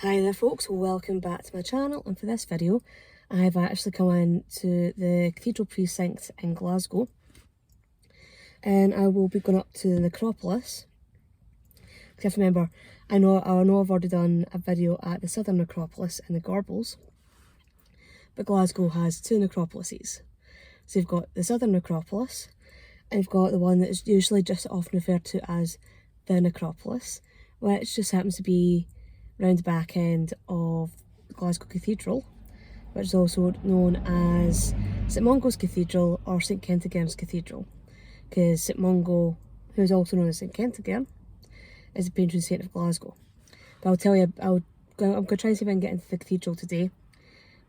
Hi there folks, welcome back to my channel, and for this video I've actually come in to the Cathedral precinct in Glasgow, and I will be going up to the Necropolis. Because you have to remember, I know I've already done a video at the Southern Necropolis in the Gorbals, but Glasgow has two necropolises. So you've got the Southern Necropolis, and you've got the one that is usually just often referred to as the Necropolis, which just happens to be round the back end of Glasgow Cathedral, which is also known as St Mungo's Cathedral or St Kentigern's Cathedral, because St Mungo, who is also known as St Kentigern, is the patron saint of Glasgow. But I'll tell you, I'm going to try and see if I can get into the cathedral today,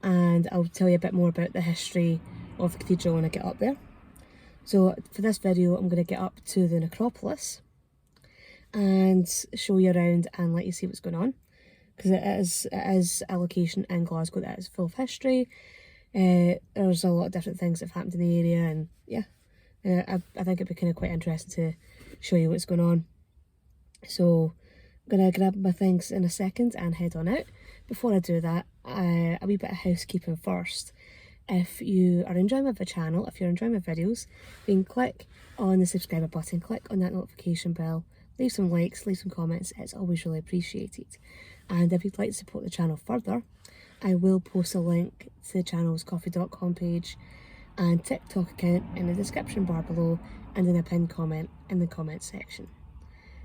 and I'll tell you a bit more about the history of the cathedral when I get up there. So for this video I'm going to get up to the Necropolis and show you around and let you see what's going on, because it is a location in Glasgow that is full of history. There's a lot of different things that have happened in the area, and yeah, I think it'd be kind of quite interesting to show you what's going on. So I'm going to grab my things in a second and head on out. Before I do that, a wee bit of housekeeping first. If you are enjoying my channel, if you're enjoying my videos, you can click on the subscribe button, click on that notification bell, leave some likes, leave some comments, it's always really appreciated. And if you'd like to support the channel further, I will post a link to the channel's coffee.com page and TikTok account in the description bar below, and in a pinned comment in the comment section.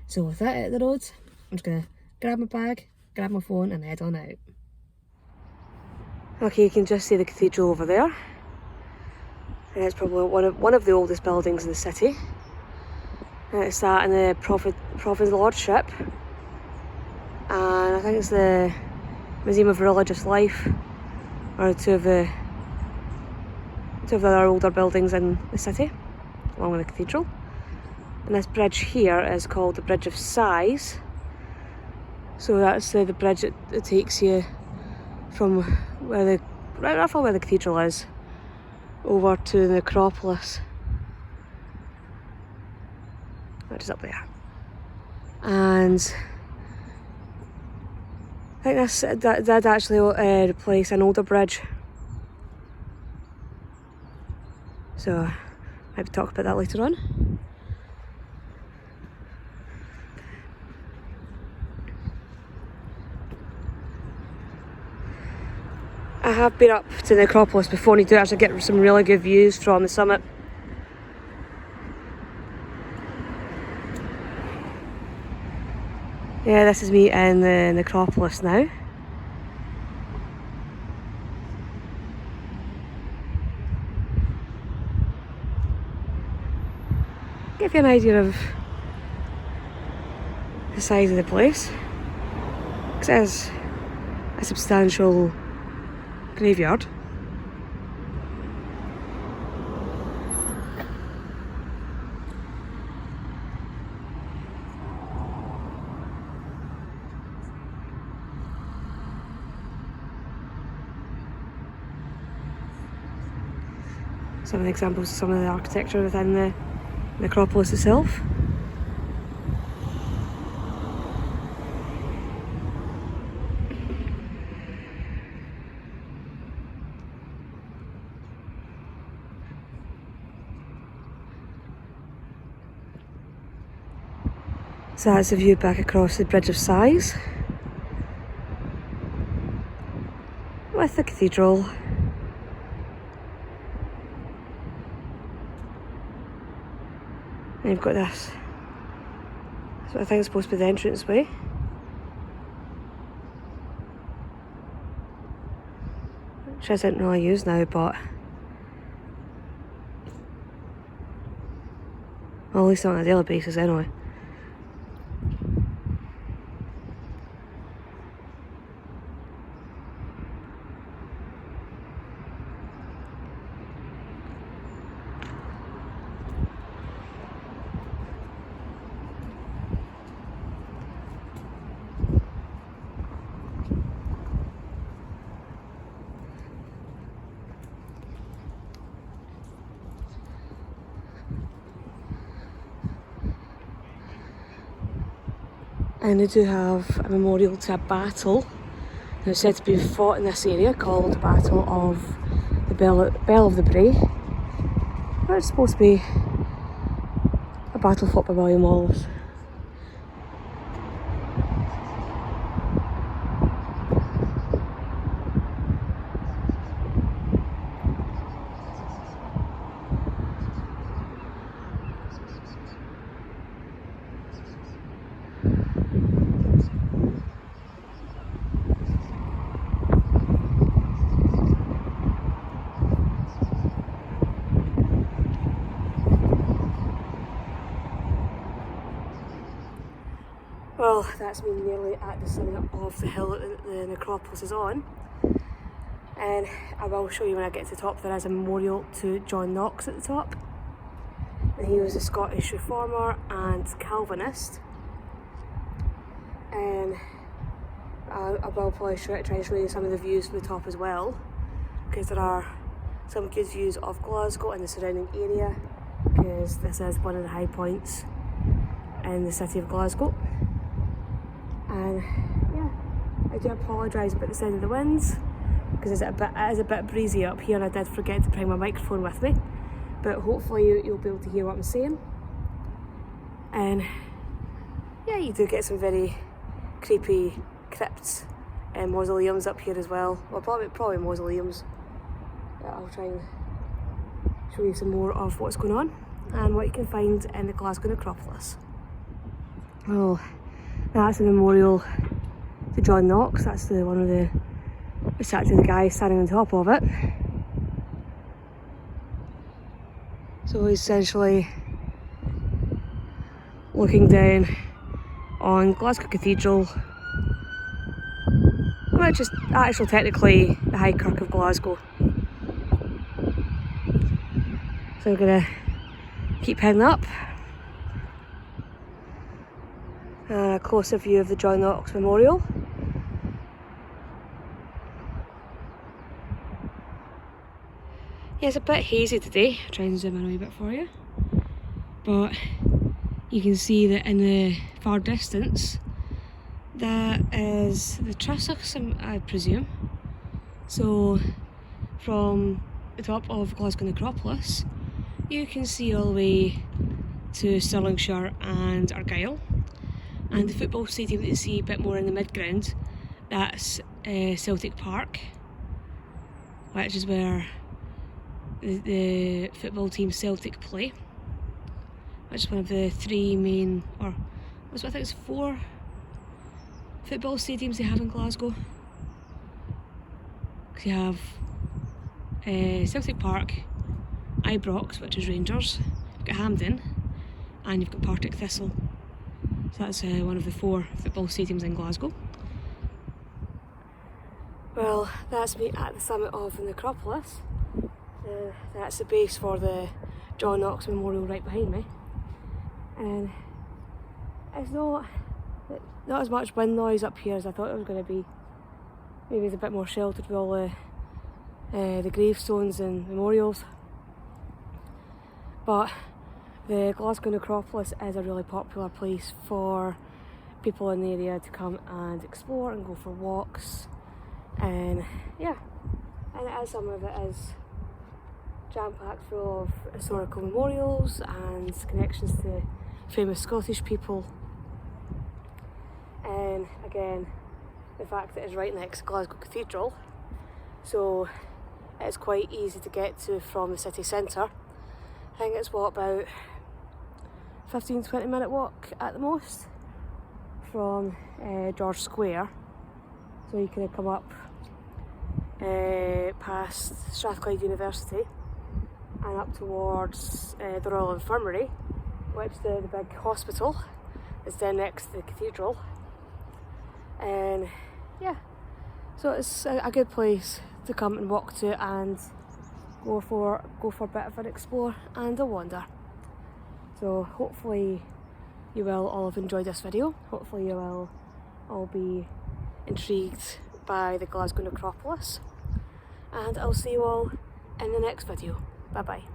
So with that out of the road, I'm just going to grab my bag, grab my phone and head on out. Okay, you can just see the cathedral over there. And it's probably one of the oldest buildings in the city. And it's that in the Province Lordship. And I think it's the Museum of Religious Life, or two of the other older buildings in the city, along with the cathedral. And this bridge here is called the Bridge of Sighs. So that's the bridge that takes you from right roughly where the cathedral is over to the Necropolis, which is up there. And I think this did actually replace an older bridge. So maybe talk about that later on. I have been up to the Necropolis before, and you do actually get some really good views from the summit. Yeah, this is me in the Necropolis now. Give you an idea of the size of the place, because it is a substantial graveyard. Some of the examples of some of the architecture within the necropolis itself. So that's a view back across the Bridge of Sighs, with the cathedral. And you've got this. That's what I think is supposed to be the entranceway. Which I didn't really use now, but well, at least on a daily basis anyway. And they do have a memorial to a battle It's said to be fought in this area called the Battle of the Bell of the Bray. But it's supposed to be a battle fought by William Wallace. Well, that's me nearly at the summit of the hill that the necropolis is on, and I will show you when I get to the top. There is a memorial to John Knox at the top, and he was a Scottish reformer and Calvinist, and I will probably try to show you some of the views from the top as well, because there are some good views of Glasgow and the surrounding area, because this is one of the high points in the city of Glasgow. And yeah, I do apologise about the sound of the winds, because it is a bit breezy up here, and I did forget to bring my microphone with me, but hopefully you'll be able to hear what I'm saying. And yeah, you do get some very creepy crypts and mausoleums up here as well. Well, probably mausoleums. I'll try and show you some more of what's going on and what you can find in the Glasgow Necropolis. Well, that's a memorial to John Knox. That's one of the statue of the guy standing on top of it. So he's essentially looking down on Glasgow Cathedral, which is actually technically the High Kirk of Glasgow. So we're gonna keep heading up. A closer view of the John Knox Memorial. Yeah, it's a bit hazy today. I'll try and zoom in a wee bit for you. But you can see that in the far distance, that is the Triskets, I presume. So from the top of Glasgow Necropolis, you can see all the way to Stirlingshire and Argyll. And the football stadium that you see a bit more in the midground, that's Celtic Park, which is where the football team Celtic play, which is one of the three main, or I think it's 4 football stadiums they have in Glasgow. Because you have Celtic Park, Ibrox, which is Rangers, you've got Hampden, and you've got Partick Thistle. So that's one of the 4 football stadiums in Glasgow. Well, that's me at the summit of the necropolis. That's the base for the John Knox Memorial right behind me. And it's not as much wind noise up here as I thought it was going to be. Maybe it's a bit more sheltered with all the gravestones and memorials. But the Glasgow Necropolis is a really popular place for people in the area to come and explore and go for walks, and yeah, and some of it is jam-packed full of historical memorials and connections to famous Scottish people. And again, the fact that it's right next to Glasgow Cathedral, so it's quite easy to get to from the city centre. I think it's about 15-20 minute walk at the most from George Square. So you can come up past Strathclyde University and up towards the Royal Infirmary, which the big hospital is then next to the cathedral. And yeah, so it's a good place to come and walk to and go for a bit of an explore and a wander. So hopefully you will all have enjoyed this video. Hopefully you will all be intrigued by the Glasgow Necropolis. And I'll see you all in the next video. Bye bye.